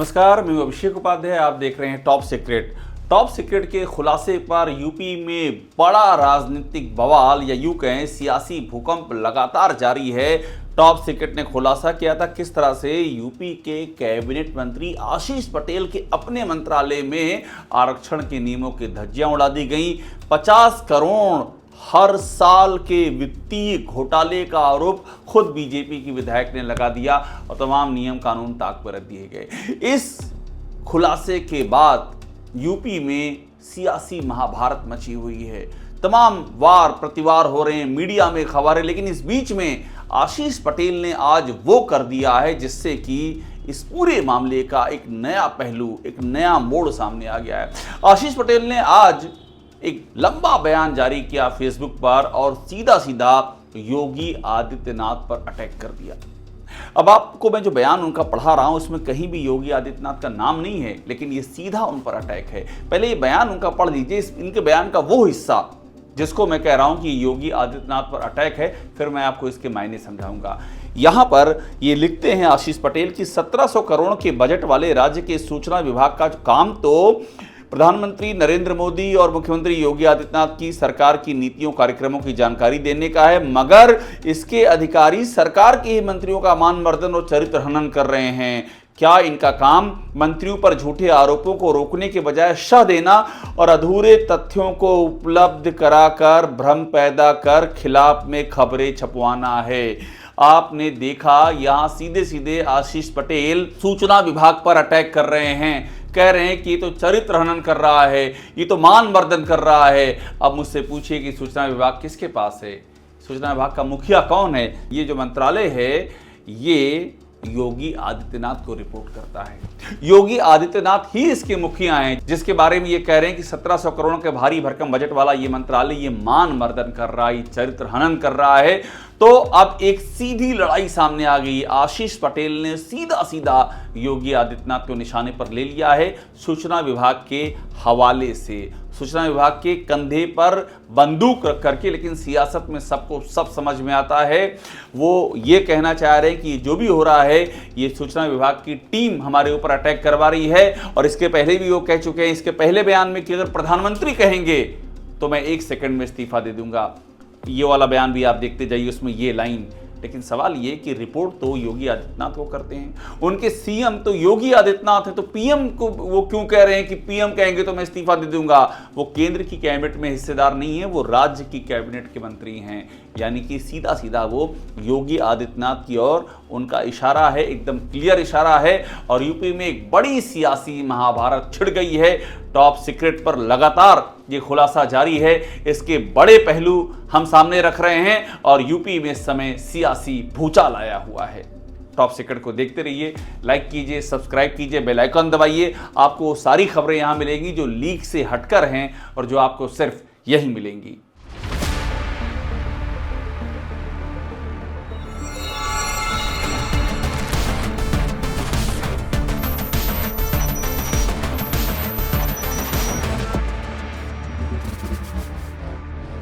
नमस्कार, मैं अभिषेक उपाध्याय। आप देख रहे हैं टॉप सीक्रेट। टॉप सीक्रेट के खुलासे पर यूपी में बड़ा राजनीतिक बवाल या यूं कहें सियासी भूकंप लगातार जारी है। टॉप सीक्रेट ने खुलासा किया था किस तरह से यूपी के कैबिनेट मंत्री आशीष पटेल के अपने मंत्रालय में आरक्षण के नियमों की धज्जियां उड़ा दी गई। 50 करोड़ हर साल के वित्तीय घोटाले का आरोप खुद बीजेपी की विधायक ने लगा दिया और तमाम नियम कानून ताक पर रख दिए गए। इस खुलासे के बाद यूपी में सियासी महाभारत मची हुई है। तमाम वार प्रतिवार हो रहे हैं, मीडिया में खबरें, लेकिन इस बीच में आशीष पटेल ने आज वो कर दिया है जिससे कि इस पूरे मामले का एक नया पहलू, एक नया मोड़ सामने आ गया है। आशीष पटेल ने आज एक लंबा बयान जारी किया फेसबुक पर और सीधा सीधा योगी आदित्यनाथ पर अटैक कर दिया। अब आपको मैं जो बयान उनका पढ़ा रहा हूं उसमें कहीं भी योगी आदित्यनाथ का नाम नहीं है, लेकिन ये सीधा उन पर अटैक है। पहले ये बयान उनका पढ़ लीजिए, इनके बयान का वो हिस्सा जिसको मैं कह रहा हूं कि योगी आदित्यनाथ पर अटैक है, फिर मैं आपको इसके मायने समझाऊंगा। यहां पर ये लिखते हैं आशीष पटेल कि 1700 करोड़ के बजट वाले राज्य के सूचना विभाग का काम तो प्रधानमंत्री नरेंद्र मोदी और मुख्यमंत्री योगी आदित्यनाथ की सरकार की नीतियों कार्यक्रमों की जानकारी देने का है, मगर इसके अधिकारी सरकार के ही मंत्रियों का मान मर्दन और चरित्र हनन कर रहे हैं। क्या इनका काम मंत्रियों पर झूठे आरोपों को रोकने के बजाय शह देना और अधूरे तथ्यों को उपलब्ध कराकर भ्रम पैदा कर खिलाफ में खबरें छपवाना है। आपने देखा यहां सीधे सीधे आशीष पटेल सूचना विभाग पर अटैक कर रहे हैं, कह रहे हैं कि ये तो चरित्र हनन कर रहा है, ये तो मान मर्दन कर रहा है। अब मुझसे पूछिए कि सूचना विभाग किसके पास है? सूचना विभाग का मुखिया कौन है? ये जो मंत्रालय है ये योगी आदित्यनाथ को रिपोर्ट करता है। योगी आदित्यनाथ ही इसके मुखिया हैं, जिसके बारे में ये कह रहे हैं कि 1700 करोड़ के भारी भरकम बजट वाला ये मंत्रालय ये मान मर्दन कर रहा है, चरित्र हनन कर रहा है। तो अब एक सीधी लड़ाई सामने आ गई। आशीष पटेल ने सीधा सीधा योगी आदित्यनाथ को निशाने पर ले लिया है सूचना विभाग के हवाले से, सूचना विभाग के कंधे पर बंदूक रख करके। लेकिन सियासत में सबको सब समझ में आता है। वो ये कहना चाह रहे हैं कि जो भी हो रहा है ये सूचना विभाग की टीम हमारे ऊपर अटैक करवा रही है। और इसके पहले भी वो कह चुके हैं, इसके पहले बयान में, कि अगर प्रधानमंत्री कहेंगे तो मैं 1 सेकंड में इस्तीफा दे दूंगा। ये वाला बयान भी आप देखते जाइए, उसमें ये लाइन। लेकिन सवाल ये कि रिपोर्ट तो योगी आदित्यनाथ को करते हैं, उनके सीएम तो योगी आदित्यनाथ है, तो पीएम को वो क्यों कह रहे हैं कि पीएम कहेंगे तो मैं इस्तीफा दे दूंगा? वो केंद्र की कैबिनेट में हिस्सेदार नहीं है, वो राज्य की कैबिनेट के मंत्री हैं। यानी कि सीधा सीधा वो योगी आदित्यनाथ की ओर उनका इशारा है, एकदम क्लियर इशारा है। और यूपी में एक बड़ी सियासी महाभारत छिड़ गई है। टॉप सीक्रेट पर लगातार ये खुलासा जारी है, इसके बड़े पहलू हम सामने रख रहे हैं और यूपी में इस समय सियासी भूचाल आया हुआ है। टॉप सीक्रेट को देखते रहिए, लाइक कीजिए, सब्सक्राइब कीजिए, बेल आइकन दबाइए। आपको सारी खबरें यहां मिलेंगी जो लीक से हटकर हैं और जो आपको सिर्फ यही मिलेंगी।